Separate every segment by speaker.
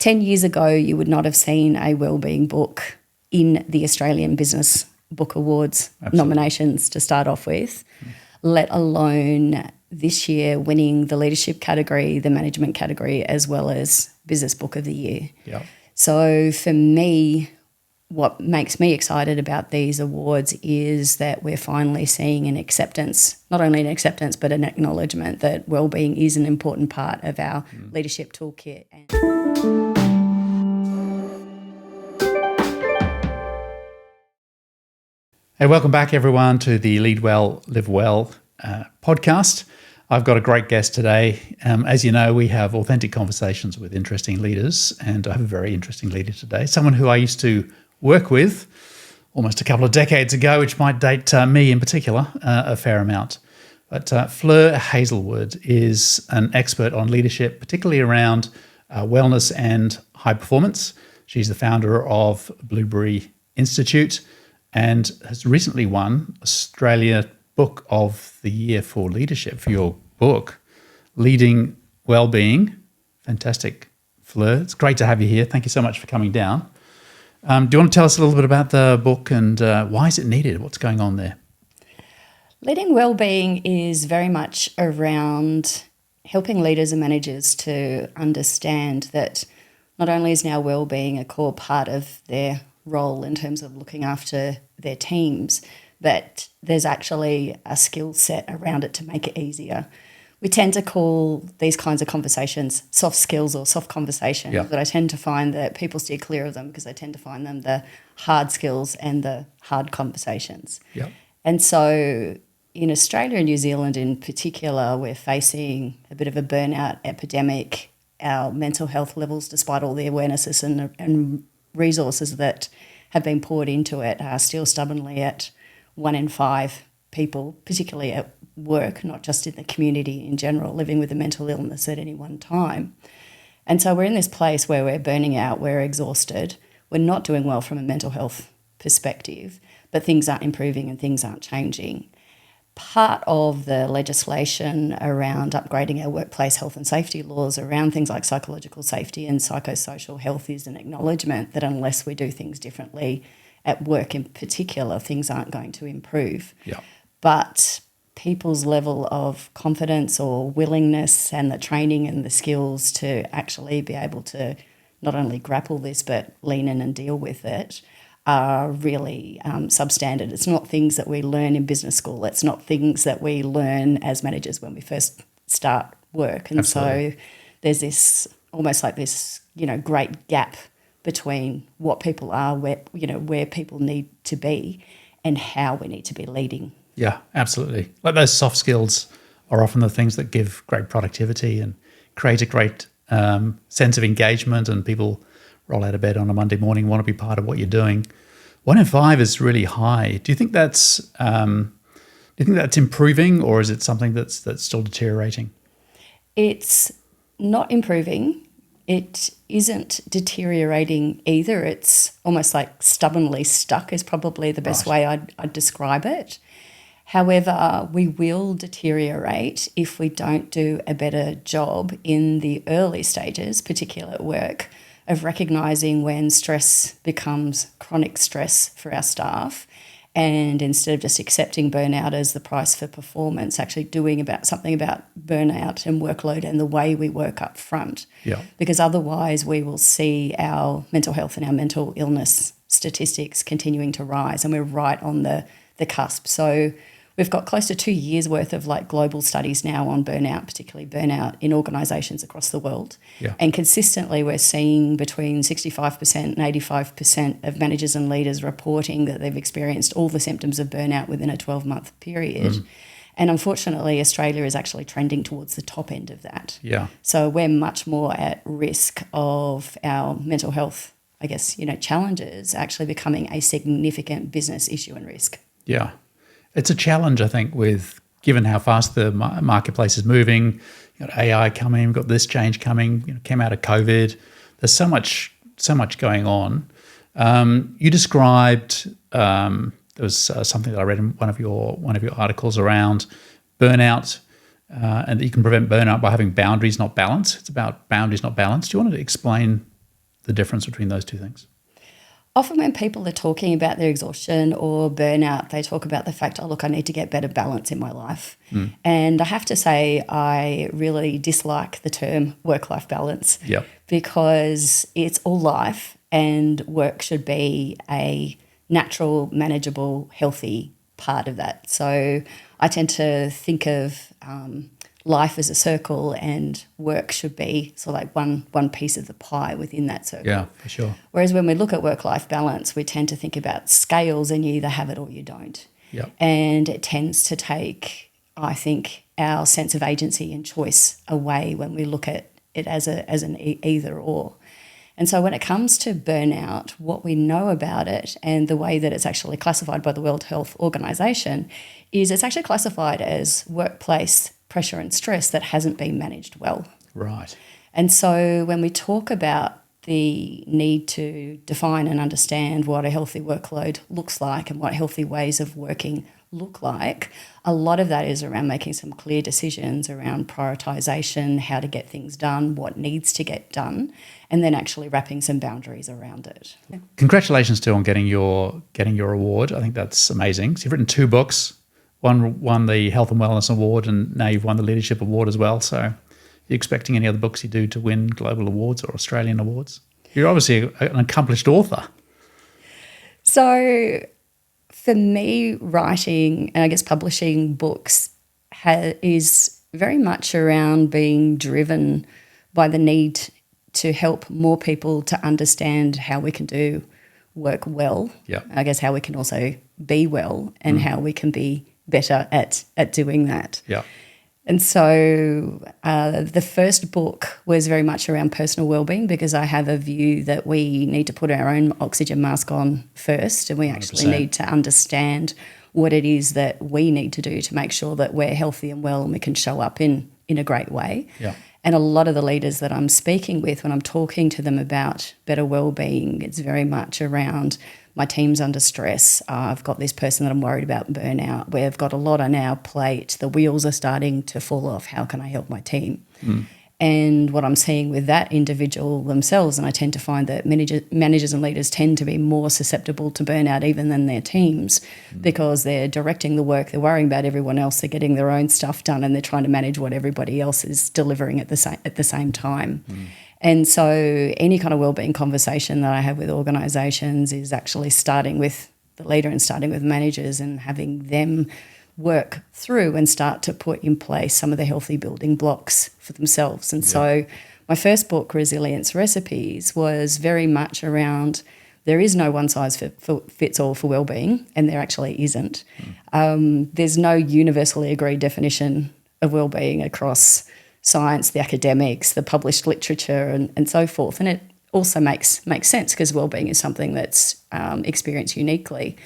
Speaker 1: 10 years ago, you would not have seen a wellbeing book in the Australian Business Book Awards nominations to start off with, let alone this year winning the leadership category, the management category, as well as Business Book of the Year.
Speaker 2: Yeah.
Speaker 1: So for me, what makes me excited about these awards is that we're finally seeing an acceptance, not only an acceptance, but an acknowledgement that wellbeing is an important part of our leadership toolkit.
Speaker 2: Hey, welcome back, everyone, to the Lead Well, Live Well podcast. I've got a great guest today. As you know, we have authentic conversations with interesting leaders, and I have a very interesting leader today, someone who I used to work with almost a couple of decades ago, which might date me in particular a fair amount. But Fleur Heazlewood is an expert on leadership, particularly around wellness and high performance. She's the founder of Blueberry Institute and has recently won Australia Book of the Year for Leadership for your book, Leading Wellbeing. Fantastic, Fleur. It's great to have you here. Thank you so much for coming down. Do you want to tell us a little bit about the book and why is it needed? What's going on there?
Speaker 1: Leading Wellbeing is very much around helping leaders and managers to understand that not only is now wellbeing a core part of their role in terms of looking after their teams, but there's actually a skill set around it to make it easier. We tend to call these kinds of conversations soft skills or soft conversations, but I tend to find that people steer clear of them because I tend to find them the hard skills and the hard conversations.
Speaker 2: Yeah.
Speaker 1: And so in Australia and New Zealand in particular, we're facing a bit of a burnout epidemic. Our mental health levels, despite all the awarenesses and resources that have been poured into it, are still stubbornly at 1 in 5 people, particularly at work, not just in the community in general, living with a mental illness at any one time. And so we're in this place where we're burning out, we're exhausted, we're not doing well from a mental health perspective, but things aren't improving and things aren't changing. Part of the legislation around upgrading our workplace health and safety laws around things like psychological safety and psychosocial health is an acknowledgement that unless we do things differently at work in particular, things aren't going to improve.
Speaker 2: Yeah.
Speaker 1: But people's level of confidence or willingness and the training and the skills to actually be able to not only grapple this but lean in and deal with it are really substandard. It's not things that we learn in business school. It's not things that we learn as managers when we first start work. And
Speaker 2: Absolutely.
Speaker 1: So there's this almost like this, great gap between what people are, where people need to be and how we need to be leading.
Speaker 2: Yeah, absolutely. Like those soft skills are often the things that give great productivity and create a great sense of engagement, and people roll out of bed on a Monday morning, want to be part of what you're doing. 1 in 5 is really high. Do you think that's improving, or is it something that's still deteriorating?
Speaker 1: It's not improving. It isn't deteriorating either. It's almost like stubbornly stuck is probably the best way I'd describe it. However, we will deteriorate if we don't do a better job in the early stages, particularly at work, of recognising when stress becomes chronic stress for our staff, and instead of just accepting burnout as the price for performance, actually doing something about burnout and workload and the way we work up front.
Speaker 2: Yeah.
Speaker 1: Because otherwise we will see our mental health and our mental illness statistics continuing to rise, and we're right on the cusp. So we've got close to 2 years worth of global studies now on burnout, particularly burnout in organisations across the world.
Speaker 2: Yeah.
Speaker 1: And consistently we're seeing between 65% and 85% of managers and leaders reporting that they've experienced all the symptoms of burnout within a 12-month period. And unfortunately, Australia is actually trending towards the top end of that.
Speaker 2: Yeah.
Speaker 1: So we're much more at risk of our mental health, challenges actually becoming a significant business issue and risk.
Speaker 2: Yeah. It's a challenge, I think, given how fast the marketplace is moving. You've got AI coming, we've got this change coming, came out of COVID. There's so much going on. You described, there was something that I read in one of your articles around burnout, and that you can prevent burnout by having boundaries, not balance. It's about boundaries, not balance. Do you want to explain the difference between those two things?
Speaker 1: Often when people are talking about their exhaustion or burnout, they talk about the fact, oh, look, I need to get better balance in my life. And I have to say I really dislike the term work-life balance because it's all life and work should be a natural, manageable, healthy part of that. So I tend to think of life as a circle and work should be sort of like one piece of the pie within that circle.
Speaker 2: Yeah, for sure.
Speaker 1: Whereas when we look at work-life balance, we tend to think about scales and you either have it or you don't.
Speaker 2: Yeah.
Speaker 1: And it tends to take, I think, our sense of agency and choice away when we look at it as an either or. And so when it comes to burnout, what we know about it and the way that it's actually classified by the World Health Organization is it's actually classified as workplace pressure and stress that hasn't been managed well.
Speaker 2: Right.
Speaker 1: And so when we talk about the need to define and understand what a healthy workload looks like and what healthy ways of working look like, a lot of that is around making some clear decisions around prioritisation, how to get things done, what needs to get done, and then actually wrapping some boundaries around it.
Speaker 2: Congratulations too on getting your award. I think that's amazing. So you've written 2 books. One won the Health and Wellness Award, and now you've won the Leadership Award as well. So are you expecting any other books you do to win global awards or Australian awards? You're obviously an accomplished author.
Speaker 1: So for me, writing and I guess publishing books is very much around being driven by the need to help more people to understand how we can do work well.
Speaker 2: Yeah.
Speaker 1: I guess how we can also be well and how we can be better at doing that.
Speaker 2: Yeah.
Speaker 1: And so the first book was very much around personal wellbeing because I have a view that we need to put our own oxygen mask on first and we actually
Speaker 2: 100%.
Speaker 1: need to understand what it is that we need to do to make sure that we're healthy and well and we can show up in a great way.
Speaker 2: Yeah.
Speaker 1: And a lot of the leaders that I'm speaking with when I'm talking to them about better wellbeing, it's very much around my team's under stress. I've got this person that I'm worried about burnout. We've got a lot on our plate. The wheels are starting to fall off. How can I help my team? And what I'm seeing with that individual themselves, and I tend to find that managers and leaders tend to be more susceptible to burnout even than their teams because they're directing the work, they're worrying about everyone else, they're getting their own stuff done and they're trying to manage what everybody else is delivering at the same time. And so any kind of wellbeing conversation that I have with organisations is actually starting with the leader and starting with managers and having them work through and start to put in place some of the healthy building blocks for themselves. And so my first book, Resilience Recipes, was very much around there is no one size fits all for wellbeing, and there actually isn't. There's no universally agreed definition of wellbeing across science, the academics, the published literature and so forth. And it also makes sense because wellbeing is something that's experienced uniquely.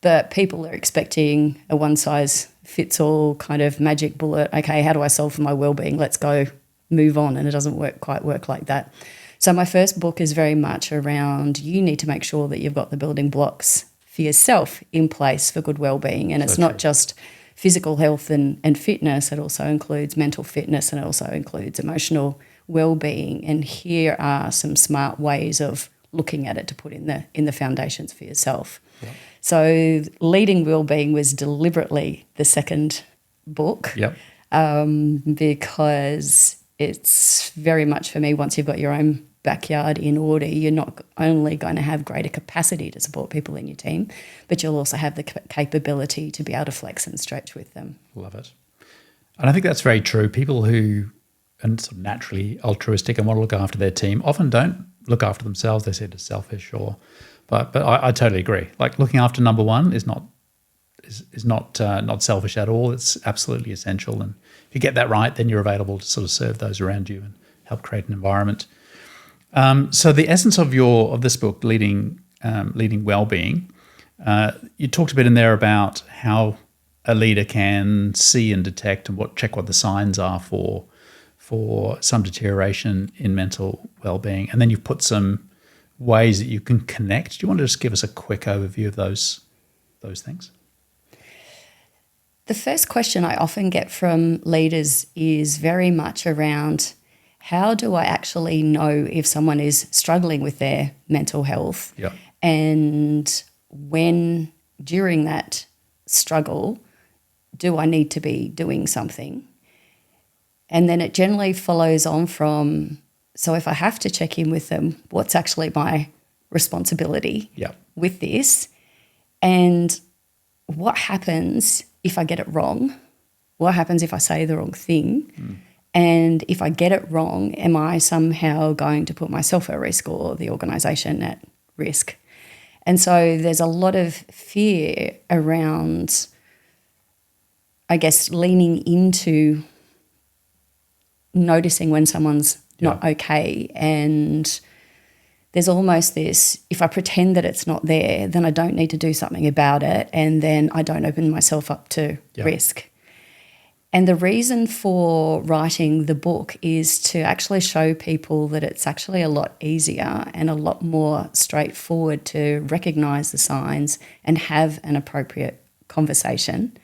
Speaker 1: But people are expecting a one-size-fits-all kind of magic bullet. Okay, how do I solve for my well-being? Let's go, move on. And it doesn't quite work like that. So my first book is very much around you need to make sure that you've got the building blocks for yourself in place for good well-being. And it's not just physical health and fitness. It also includes mental fitness and it also includes emotional well-being. And here are some smart ways of looking at it to put in the foundations for yourself. Yeah. So Leading Wellbeing was deliberately the second book because it's very much for me, once you've got your own backyard in order, you're not only going to have greater capacity to support people in your team, but you'll also have the capability to be able to flex and stretch with them.
Speaker 2: Love it. And I think that's very true. People who are sort of naturally altruistic and want to look after their team often don't look after themselves. They say it's selfish But I totally agree. Like looking after number one is not selfish at all. It's absolutely essential. And if you get that right, then you're available to sort of serve those around you and help create an environment. So the essence of this book, Leading Wellbeing, you talked a bit in there about how a leader can see and detect and check what the signs are for some deterioration in mental wellbeing, and then you've put some ways that you can connect. Do you want to just give us a quick overview of those things?
Speaker 1: The first question I often get from leaders is very much around how do I actually know if someone is struggling with their mental health?
Speaker 2: Yeah.
Speaker 1: And when during that struggle, do I need to be doing something? And then it generally follows on from, so if I have to check in with them, what's actually my responsibility with this? And what happens if I get it wrong? What happens if I say the wrong thing? And if I get it wrong, am I somehow going to put myself at risk or the organisation at risk? And so there's a lot of fear around, I guess, leaning into noticing when someone's not okay. And there's almost this, if I pretend that it's not there, then I don't need to do something about it, and then I don't open myself up to risk. And the reason for writing the book is to actually show people that it's actually a lot easier and a lot more straightforward to recognise the signs and have an appropriate conversation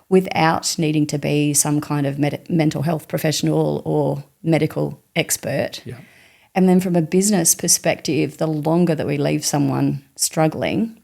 Speaker 1: without needing to be some kind of mental health professional or medical expert.
Speaker 2: Yeah.
Speaker 1: And then from a business perspective, the longer that we leave someone struggling,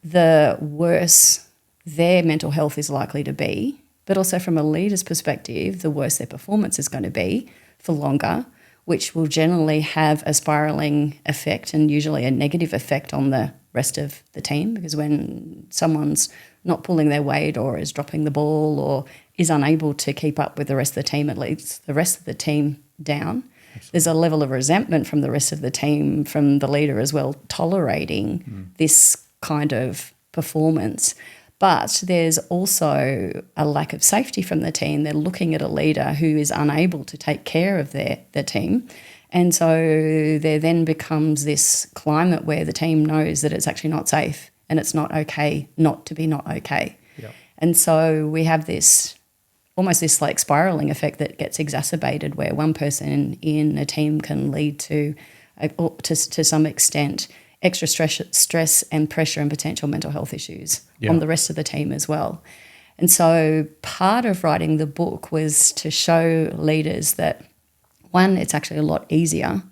Speaker 1: the worse their mental health is likely to be. But also from a leader's perspective, the worse their performance is going to be for longer, which will generally have a spiralling effect and usually a negative effect on the rest of the team, because when someone's not pulling their weight or is dropping the ball or is unable to keep up with the rest of the team, it leads the rest of the team down. Absolutely. There's a level of resentment from the rest of the team, from the leader as well, tolerating this kind of performance. But there's also a lack of safety from the team. They're looking at a leader who is unable to take care of their team. And so there then becomes this climate where the team knows that it's actually not safe and it's not okay not to be not okay. Yep. And so we have this almost this like spiraling effect that gets exacerbated, where one person in a team can lead to some extent extra stress and pressure and potential mental health issues on the rest of the team as well. And so part of writing the book was to show leaders that, one, it's actually a lot easier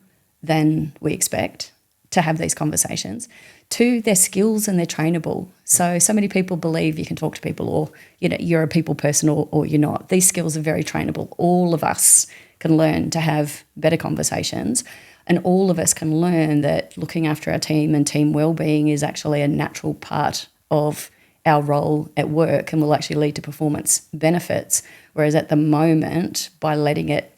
Speaker 1: than we expect to have these conversations. Two, they're skills and they're trainable. So many people believe you can talk to people, or you're a people person, or you're not. These skills are very trainable. All of us can learn to have better conversations. And all of us can learn that looking after our team and team wellbeing is actually a natural part of our role at work and will actually lead to performance benefits. Whereas at the moment, by letting it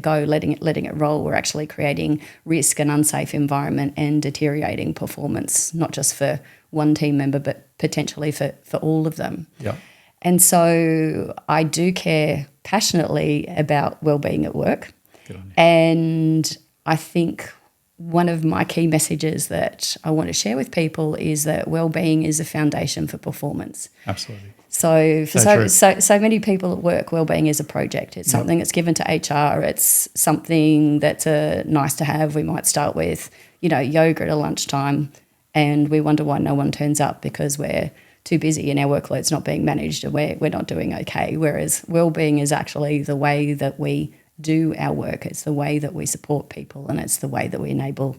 Speaker 1: go, letting it roll, we're actually creating risk and unsafe environment and deteriorating performance, not just for one team member, but potentially for all of them. Yeah. And so I do care passionately about wellbeing at work. Good on you. And I think one of my key messages that I want to share with people is that wellbeing is a foundation for performance.
Speaker 2: Absolutely.
Speaker 1: So for so many people at work, wellbeing is a project. It's something that's given to HR. It's something that's nice to have. We might start with, yoga at a lunchtime, and we wonder why no one turns up because we're too busy and our workload's not being managed and we're not doing okay. Whereas wellbeing is actually the way that we do our work. It's the way that we support people, and it's the way that we enable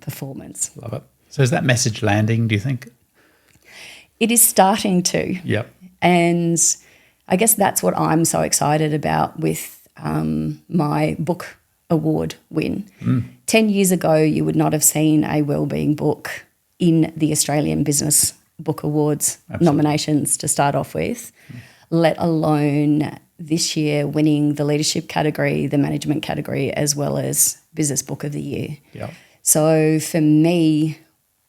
Speaker 1: performance.
Speaker 2: Love it. So is that message landing, do you think?
Speaker 1: It is starting to.
Speaker 2: Yep.
Speaker 1: And I guess that's what I'm so excited about with my book award win. 10 years ago, you would not have seen a wellbeing book in the Australian Business Book Awards nominations to start off with, let alone this year winning the leadership category, the management category, as well as Business Book of the Year. Yep. So for me,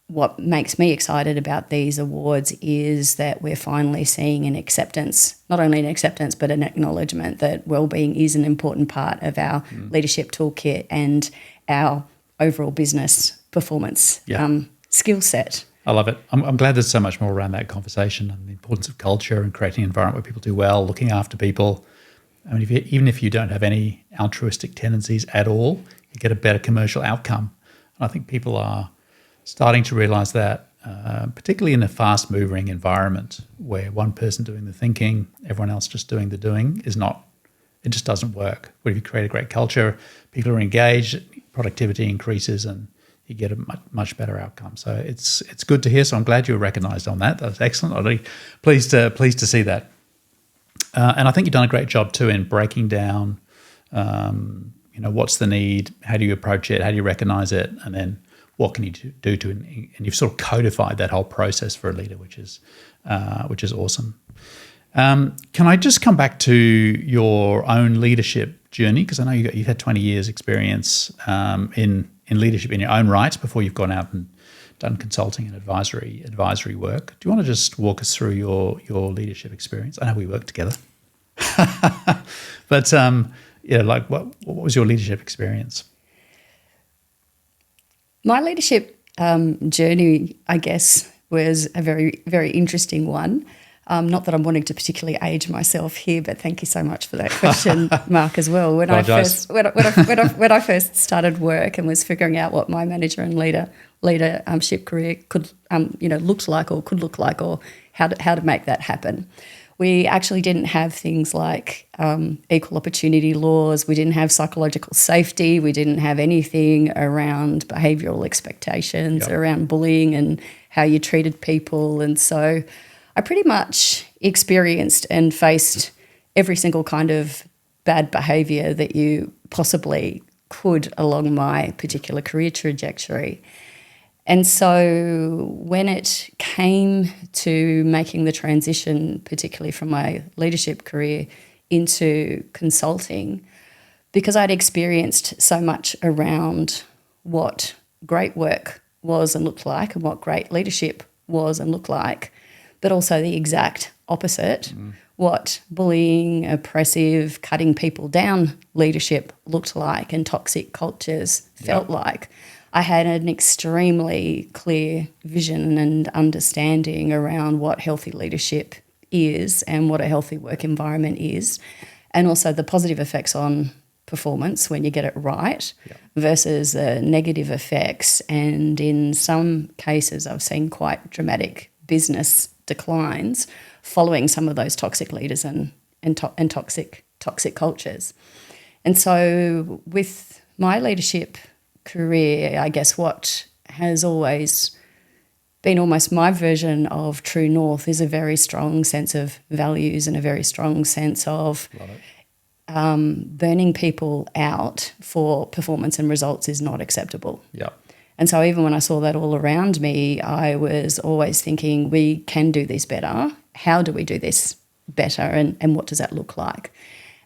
Speaker 1: what makes me excited about these awards is that we're finally seeing an acceptance, not only an acceptance, but an acknowledgement that wellbeing is an important part of our leadership toolkit and our overall business performance skill set.
Speaker 2: I love it. I'm glad there's so much more around that conversation and the importance of culture and creating an environment where people do well, looking after people. I mean, even if you don't have any altruistic tendencies at all, you get a better commercial outcome. And I think people are starting to realise that, particularly in a fast-moving environment where one person doing the thinking, everyone else just doing the doing, is not it just doesn't work. But if you create a great culture, people are engaged, productivity increases, and you get a much better outcome. So it's good to hear. So I'm glad you were recognised on that. That's excellent. I'm really pleased to see that. And I think you've done a great job too in breaking down, what's the need, how do you approach it, how do you recognise it, and then what can you do to, and you've sort of codified that whole process for a leader, which is awesome. Can I just come back to your own leadership journey? Because I know you've had 20 years experience in leadership in your own right before you've gone out and done consulting and advisory work. Do you want to just walk us through your leadership experience? I know we work together, but what was your leadership experience?
Speaker 1: My leadership journey, I guess, was a very, very interesting one. Not that I'm wanting to particularly age myself here, but thank you so much for that question, Mark, as well. When I first started work and was figuring out what my manager and leadership career could looked like or could look like, or how to make that happen, we actually didn't have things like equal opportunity laws. We didn't have psychological safety. We didn't have anything around behavioural expectations, around bullying and how you treated people. And so I pretty much experienced and faced every single kind of bad behaviour that you possibly could along my particular career trajectory. And so when it came to making the transition, particularly from my leadership career into consulting, because I'd experienced so much around what great work was and looked like and what great leadership was and looked like, but also the exact opposite, what bullying, oppressive, cutting people down leadership looked like and toxic cultures felt like. I had an extremely clear vision and understanding around what healthy leadership is and what a healthy work environment is, and also the positive effects on performance when you get it right versus the negative effects. And in some cases, I've seen quite dramatic business declines following some of those toxic leaders and toxic cultures. And so with my leadership career, I guess what has always been almost my version of true north is a very strong sense of values and a very strong sense of burning people out for performance and results is not acceptable. And so even when I saw that all around me, I was always thinking, we can do this better. How do we do this better, and what does that look like?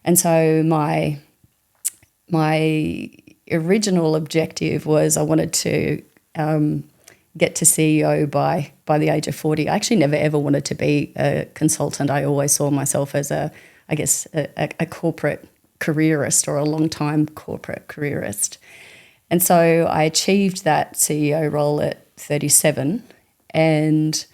Speaker 1: And so my original objective was I wanted to get to CEO by the age of 40. I actually never ever wanted to be a consultant. I always saw myself as a corporate careerist, or a long-time corporate careerist. And so I achieved that CEO role at 37. And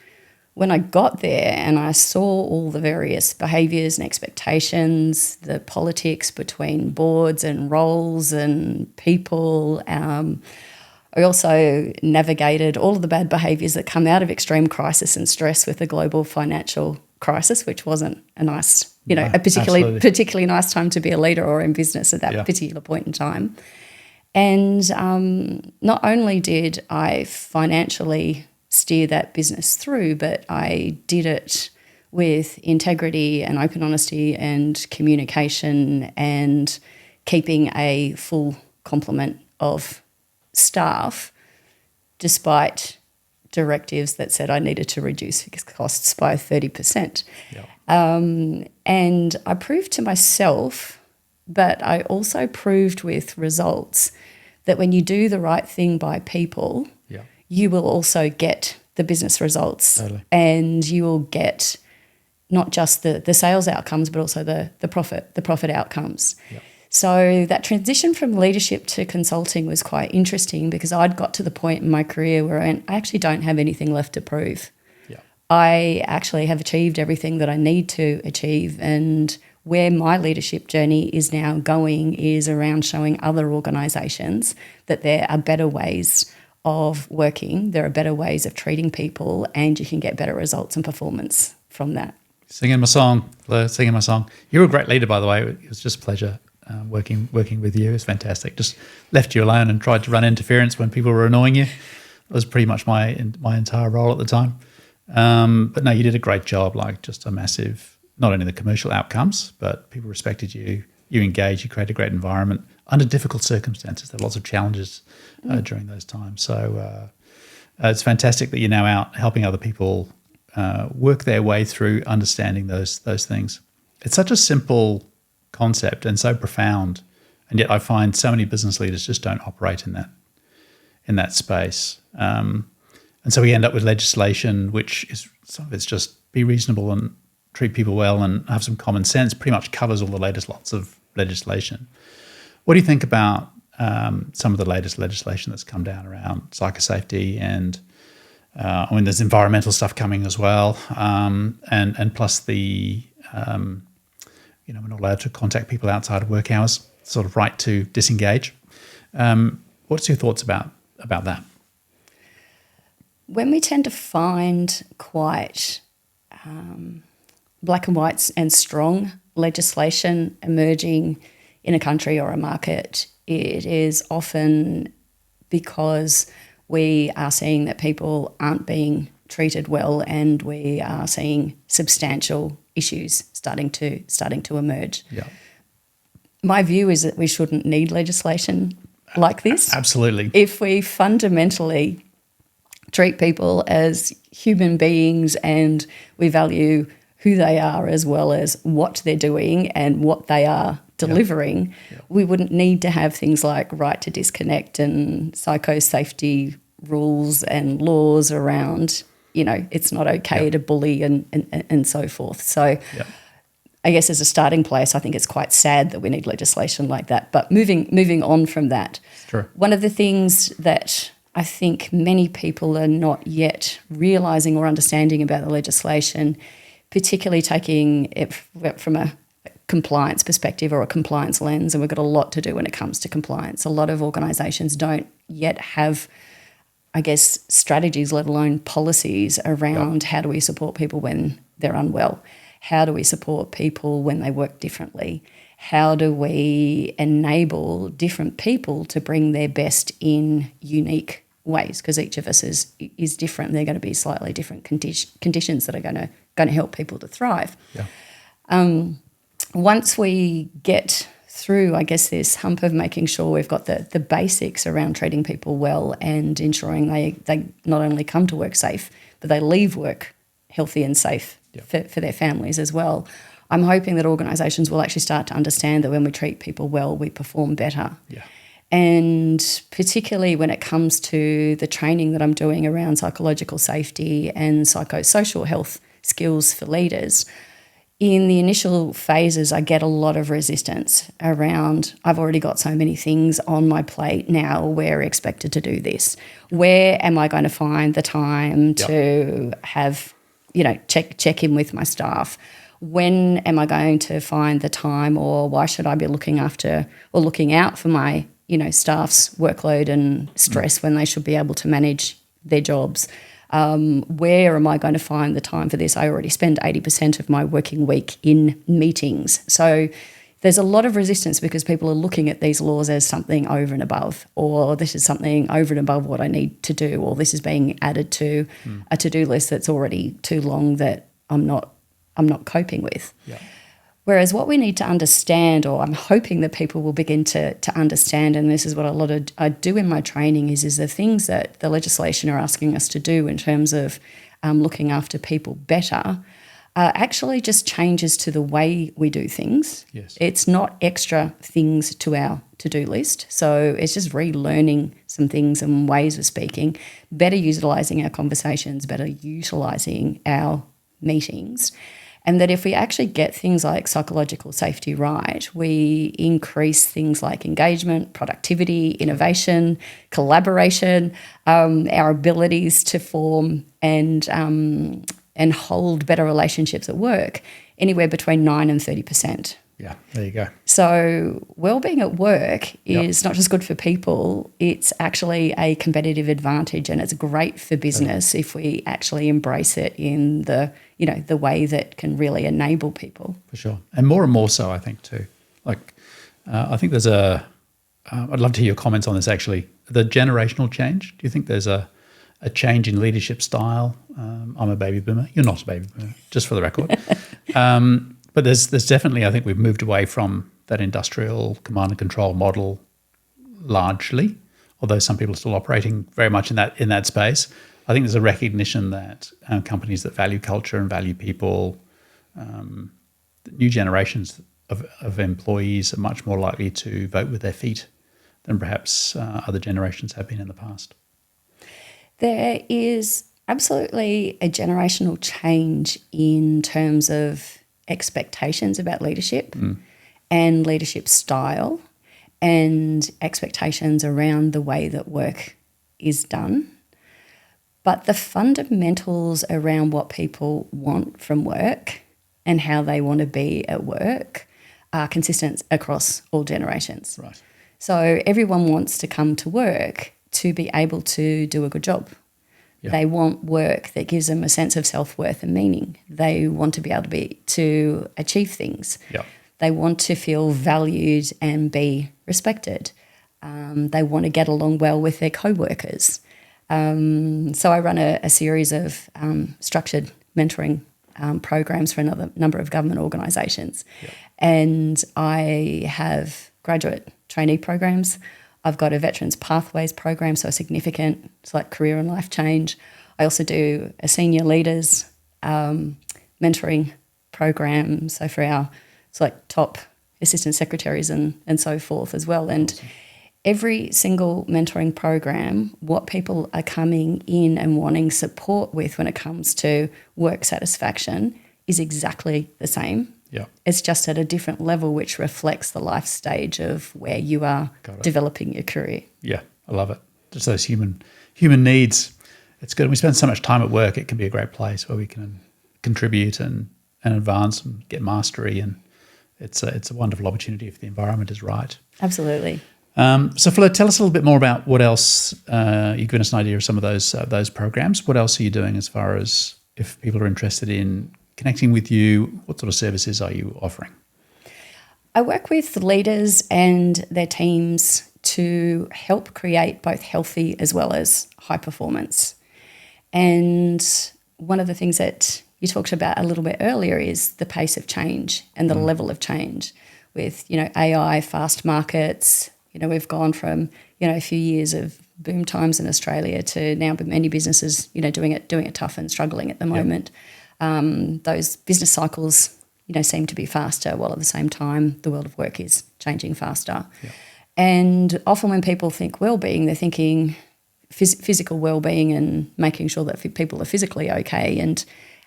Speaker 1: when I got there and I saw all the various behaviours and expectations, the politics between boards and roles and people, I also navigated all of the bad behaviours that come out of extreme crisis and stress with the global financial crisis, which wasn't a nice, a particularly nice time to be a leader or in business at that particular point in time. And not only did I financially steer that business through, but I did it with integrity and open honesty and communication and keeping a full complement of staff despite directives that said I needed to reduce costs by 30%. And I proved to myself, but I also proved with results, that when you do the right thing by people, you will also get the business results, and you will get not just the sales outcomes, but also the profit outcomes. So that transition from leadership to consulting was quite interesting, because I'd got to the point in my career where I actually don't have anything left to prove. I actually have achieved everything that I need to achieve, and where my leadership journey is now going is around showing other organisations that there are better ways of working, there are better ways of treating people, and you can get better results and performance from that.
Speaker 2: Singing my song, Fleur, singing my song. You're a great leader, by the way. It was just a pleasure working with you. It was fantastic. Just left you alone and tried to run interference when people were annoying you. That was pretty much my entire role at the time. But no, you did a great job, like just a massive, not only the commercial outcomes, but people respected you. You engaged, you created a great environment under difficult circumstances. There were lots of challenges during those times. So it's fantastic that you're now out helping other people work their way through understanding those things. It's such a simple concept and so profound, and yet I find so many business leaders just don't operate in that space. And so we end up with legislation, which is some of it's just be reasonable and treat people well and have some common sense. Pretty much covers all the latest lots of legislation. What do you think about some of the latest legislation that's come down around psychosafety and there's environmental stuff coming as well, and plus the we're not allowed to contact people outside of work hours, sort of right to disengage. What's your thoughts about that?
Speaker 1: When we tend to find quite black and white and strong legislation emerging in a country or a market, it is often because we are seeing that people aren't being treated well, and we are seeing substantial issues starting to emerge.
Speaker 2: Yeah.
Speaker 1: My view is that we shouldn't need legislation like this.
Speaker 2: Absolutely.
Speaker 1: If we fundamentally treat people as human beings and we value who they are as well as what they're doing and what they are delivering, we wouldn't need to have things like right to disconnect and psychosafety rules and laws around, it's not okay to bully and so forth. So I guess as a starting place, I think it's quite sad that we need legislation like that. But moving on from that,
Speaker 2: sure. One
Speaker 1: of the things that I think many people are not yet realising or understanding about the legislation, particularly taking it from a compliance perspective or a compliance lens, and we've got a lot to do when it comes to compliance. A lot of organisations don't yet have, I guess, strategies, let alone policies around how do we support people when they're unwell? How do we support people when they work differently? How do we enable different people to bring their best in unique ways? Because each of us is different. They're going to be slightly different conditions that are going to help people to thrive. Yeah. Once we get through, I guess, this hump of making sure we've got the basics around treating people well and ensuring they not only come to work safe, but they leave work healthy and safe for their families as well, I'm hoping that organisations will actually start to understand that when we treat people well, we perform better. Yeah. And particularly when it comes to the training that I'm doing around psychological safety and psychosocial health skills for leaders, in the initial phases, I get a lot of resistance around, I've already got so many things on my plate now, we're expected to do this. Where am I going to find the time to have, check in with my staff? When am I going to find the time, or why should I be looking after or looking out for my, staff's workload and stress when they should be able to manage their jobs? Where am I going to find the time for this? I already spend 80% of my working week in meetings. So there's a lot of resistance because people are looking at these laws as something over and above, or this is something over and above what I need to do, or this is being added to a to-do list that's already too long that I'm not coping with. Yeah. Whereas what we need to understand, or I'm hoping that people will begin to understand, and this is what I do in my training, is the things that the legislation are asking us to do in terms of looking after people better, actually just changes to the way we do things. Yes. It's not extra things to our to-do list. So it's just relearning some things and ways of speaking, better utilising our conversations, better utilising our meetings. And that if we actually get things like psychological safety right, we increase things like engagement, productivity, innovation, collaboration, our abilities to form and hold better relationships at work, anywhere between 9 and 30%.
Speaker 2: Yeah, there you go.
Speaker 1: So So well-being at work is not just good for people, it's actually a competitive advantage, and it's great for business if we actually embrace it in the way that can really enable people.
Speaker 2: For sure. And more so, I think, too. Like, I think there's I'd love to hear your comments on this, actually. The generational change. Do you think there's a change in leadership style? I'm a baby boomer. You're not a baby boomer, just for the record. But there's definitely, I think we've moved away from that industrial command and control model largely, although some people are still operating very much in that space. I think there's a recognition that companies that value culture and value people, new generations of employees are much more likely to vote with their feet than perhaps other generations have been in the past.
Speaker 1: There is absolutely a generational change in terms of expectations about leadership and leadership style and expectations around the way that work is done. But the fundamentals around what people want from work and how they want to be at work are consistent across all generations.
Speaker 2: Right.
Speaker 1: So everyone wants to come to work to be able to do a good job. Yeah. They want work that gives them a sense of self-worth and meaning. They want to be able to achieve things.
Speaker 2: Yeah.
Speaker 1: They want to feel valued and be respected. They want to get along well with their co-workers. So I run a series of structured mentoring programs for another number of government organisations. Yeah. And I have graduate trainee programs. I've got a Veterans Pathways program, so significant, it's like career and life change. I also do a senior leaders mentoring program, so for our top assistant secretaries and so forth as well. And awesome. Every single mentoring program, what people are coming in and wanting support with when it comes to work satisfaction is exactly the same.
Speaker 2: Yeah.
Speaker 1: It's just at a different level, which reflects the life stage of where you are developing your career.
Speaker 2: Yeah, I love it. Just those human needs. It's good. We spend so much time at work. It can be a great place where we can contribute and advance and get mastery. And it's a wonderful opportunity if the environment is right.
Speaker 1: Absolutely.
Speaker 2: So Fleur, tell us a little bit more about what else. You've given us an idea of some of those programs. What else are you doing as far as if people are interested in connecting with you? What sort of services are you offering?
Speaker 1: I work with leaders and their teams to help create both healthy as well as high performance. And one of the things that you talked about a little bit earlier is the pace of change and the level of change with, AI, fast markets. We've gone from, a few years of boom times in Australia to now many businesses, doing it tough and struggling at the moment. Those business cycles, seem to be faster, while at the same time the world of work is changing faster. Yeah. And often when people think well-being, they're thinking physical well-being and making sure that people are physically okay and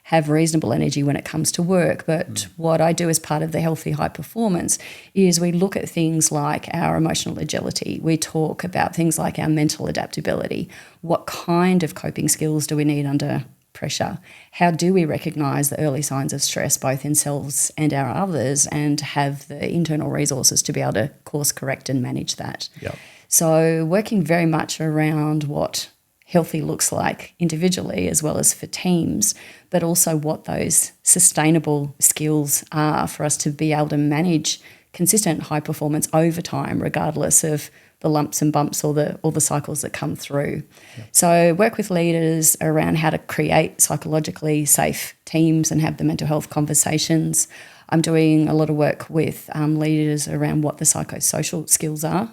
Speaker 1: have reasonable energy when it comes to work. But what I do as part of the healthy high performance is we look at things like our emotional agility. We talk about things like our mental adaptability. What kind of coping skills do we need under pressure? How do we recognise the early signs of stress both in ourselves and our others and have the internal resources to be able to course correct and manage that?
Speaker 2: Yep.
Speaker 1: So working very much around what healthy looks like individually as well as for teams, but also what those sustainable skills are for us to be able to manage consistent high performance over time, regardless of the lumps and bumps or the cycles that come through. Yep. So work with leaders around how to create psychologically safe teams and have the mental health conversations. I'm doing a lot of work with leaders around what the psychosocial skills are.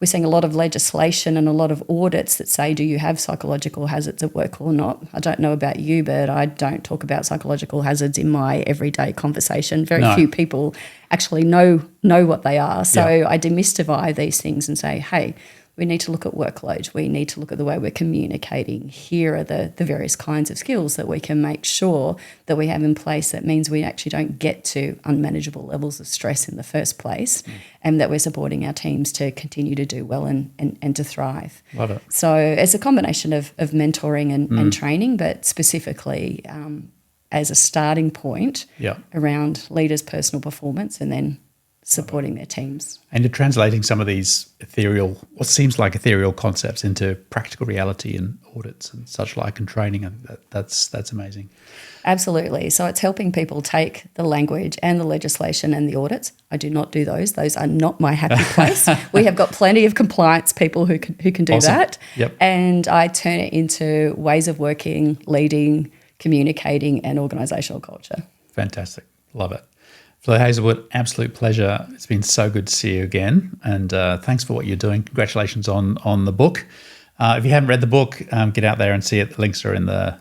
Speaker 1: We're seeing a lot of legislation and a lot of audits that say, do you have psychological hazards at work or not? I don't know about you, but I don't talk about psychological hazards in my everyday conversation. Very few people actually know what they are. So I demystify these things and say, hey, we need to look at workload. We need to look at the way we're communicating. Here are the various kinds of skills that we can make sure that we have in place that means we actually don't get to unmanageable levels of stress in the first place and that we're supporting our teams to continue to do well and to thrive.
Speaker 2: Love it.
Speaker 1: So it's a combination of mentoring and training, but specifically as a starting point around leaders' personal performance and then supporting their teams.
Speaker 2: And you're translating some of these what seems like ethereal concepts into practical reality and audits and such like, and training. And that's amazing.
Speaker 1: Absolutely. So it's helping people take the language and the legislation and the audits. I do not do those. Those are not my happy place. We have got plenty of compliance people who can do
Speaker 2: Awesome.
Speaker 1: that.
Speaker 2: Yep.
Speaker 1: And I turn it into ways of working, leading, communicating, and organisational culture.
Speaker 2: Fantastic. Love it. Fleur Heazlewood, absolute pleasure. It's been so good to see you again. And thanks for what you're doing. Congratulations on the book. If you haven't read the book, get out there and see it. The links are in the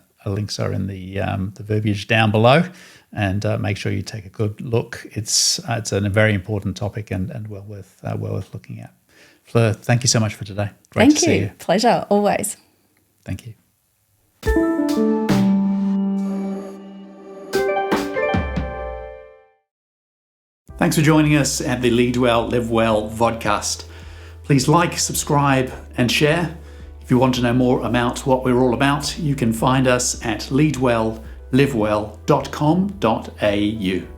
Speaker 2: verbiage down below, and make sure you take a good look. It's a very important topic and well worth looking at. Fleur, thank you so much for today. Great to see you.
Speaker 1: Pleasure, always.
Speaker 2: Thank you. Thanks for joining us at the Lead Well, Live Well vodcast. Please like, subscribe, and share. If you want to know more about what we're all about, you can find us at leadwelllivewell.com.au.